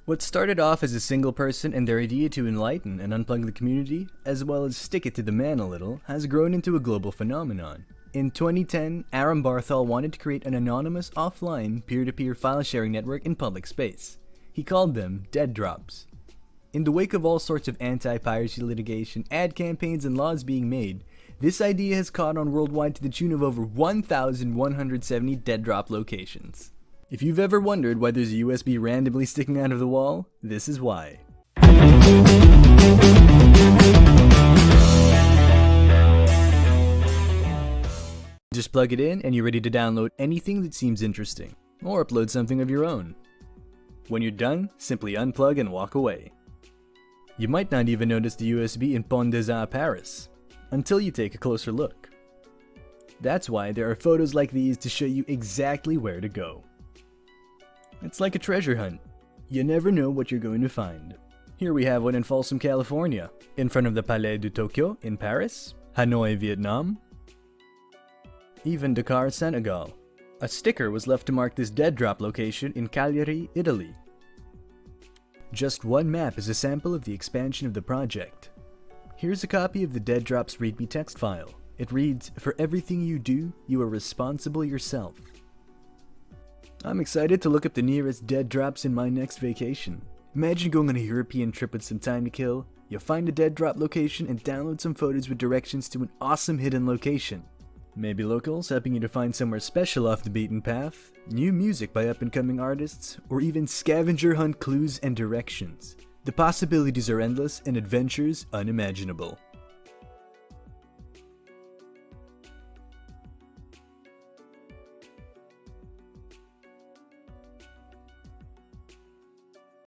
What started off as a single person and their idea to enlighten and unplug the community, as well as stick it to the man a little, has grown into a global phenomenon. In 2010, Aram Barthol wanted to create an anonymous, offline, peer-to-peer file-sharing network in public space. He called them dead drops. In the wake of all sorts of anti-piracy litigation, ad campaigns, and laws being made, this idea has caught on worldwide to the tune of over 1,170 dead drop locations. If you've ever wondered why there's a USB randomly sticking out of the wall, this is why. Just plug it in and you're ready to download anything that seems interesting, or upload something of your own. When you're done, simply unplug and walk away. You might not even notice the USB in Pont des Arts, Paris, until you take a closer look. That's why there are photos like these to show you exactly where to go. It's like a treasure hunt. You never know what you're going to find. Here we have one in Folsom, California, in front of the Palais de Tokyo in Paris, Hanoi, Vietnam, even Dakar, Senegal. A sticker was left to mark this dead drop location in Cagliari, Italy. Just one map is a sample of the expansion of the project. Here's a copy of the dead drop's README text file. It reads, "For everything you do, you are responsible yourself." I'm excited to look up the nearest dead drops in my next vacation. Imagine going on a European trip with some time to kill. You'll find a dead drop location and download some photos with directions to an awesome hidden location. Maybe locals helping you to find somewhere special off the beaten path, new music by up-and-coming artists, or even scavenger hunt clues and directions. The possibilities are endless and adventures unimaginable.